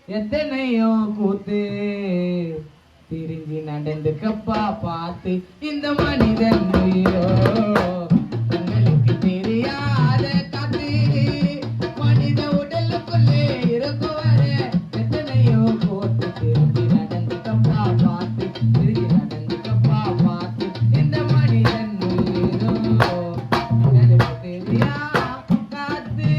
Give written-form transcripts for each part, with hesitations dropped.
எத்தனையோ கூத்து திரிஞ்சு நடந்துக்கப்பா பார்த்து இந்த மனிதன் உயிரோ தங்களுக்கு தெரியாத காத்து மனித உடலுக்குள்ளே இருக்குவாரு எத்தனையோ கூத்து திரிஞ்சு நடந்துக்கப்பா பார்த்து திரிஞ்சு நடந்துக்கப்பா பார்த்து இந்த மனிதன் உயிரோ தங்களுக்கு தெரியா காத்து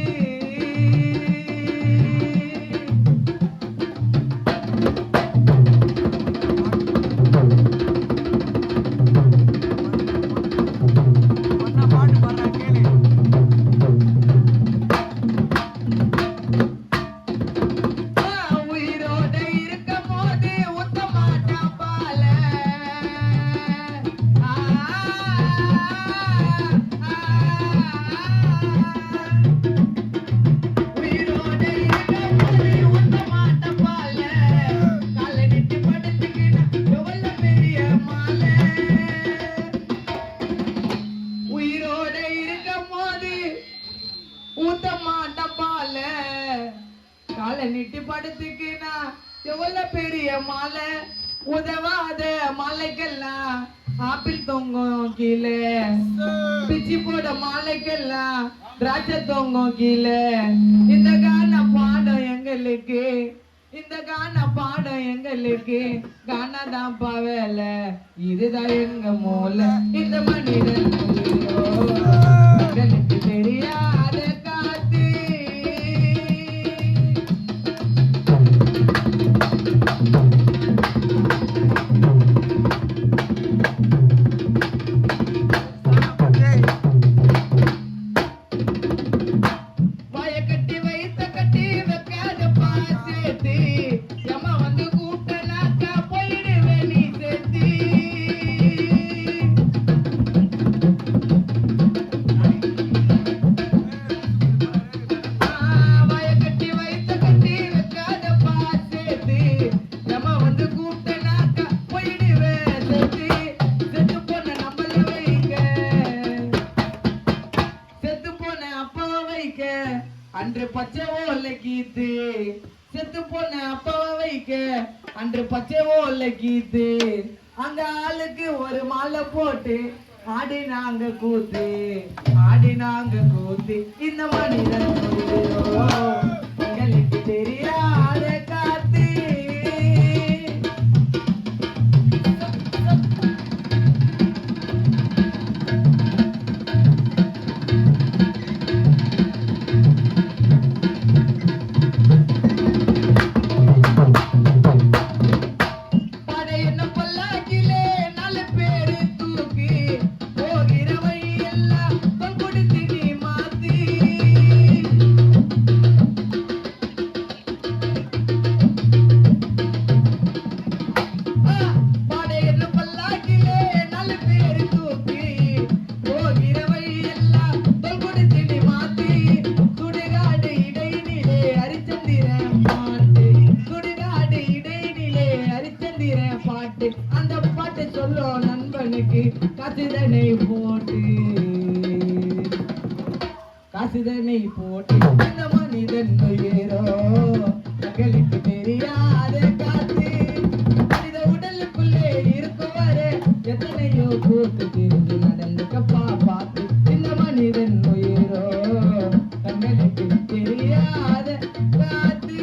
உயிரோட இருக்கும் போது ஊத்த மாட்டான் பால உயிரோட இருக்கும் போது ஊத்த மாட்டான் பால காலை நெட்டி படுத்துக்கினா எவ்வளவு பெரிய மாலை உயிரோட இருக்கும் போது ஊத்த மாட்டான் பால காலை நீட்டி படுத்துக்கினா எவ்வளவு பெரிய மாலை உதவாத மாலைக்கெல்லாம் ஆப்பிள் தொங்கும் கீழே பிச்சி போட மாலைக்கெல்லாம் திராட்சை தொங்கும் கீழே இந்த கான பாடம் எங்களுக்கு இந்த கான பாடம் எங்களுக்கு கானாதான் பாவேல இதுதான் எங்க மூளை இந்த மனிதன் உயிரோ எங்களுக்கு தெரியாத காத்து வாய கட்டி வைத்த கட்டி வைக்காத பாசேத்தி எம்மா வந்து கூட்டனாக்கா போயிடுவே நீ சேர்த்தி வாய கட்டி வைத்த கட்டி வைக்காத பாசேத்தி எம்மா வந்து கூட்டனாக்கா போயிடுவே சேர்த்தி செத்து போன நம்மள வைக்க செத்து போன அப்பாவை வைக்க அன்று பச்சை ஓலை கீத்து செத்து போன அப்பாவை வைக்க அன்று பச்சை ஓலை கீத்து அங்க ஆளுக்கு ஒரு மாலை போட்டு ஆடி நாங்க கூத்து ஆடி நாங்க கூத்து இந்த மனிதன் உயிரோ எங்களுக்கு தெரியாத காத்து படையன பல்லாக்கிலே நாலு பேரு தூக்கி போகிற வழியெல்லாம் கொடுத்து நீ மாத்தி படையன பல்லாக்கிலே நாலு பேரு தூக்கி போகிற வழியெல்லாம் கொடுத்து நீ மாத்தி சுடுகாடு இடையினிலே அரிச்சந்திரன் பாட்டு சுடுகாடு இடையினிலே அரிச்சந்திரன் பாட்டு அந்த பாட்டு சொல்லும் நண்பனுக்கு காசுதனை போட்டு காசுதனை போட்டு இந்த மனிதன் உயிரோ எங்களுக்கு தெரியாத காத்து மனித உடலுக்குள்ளே இருக்குவாரு எத்தனையோ கூத்து திரிஞ்சு நடந்துக்கப்பா பார்த்து இந்த மனிதன் உயிரோ எங்களுக்கு தெரியாத காத்து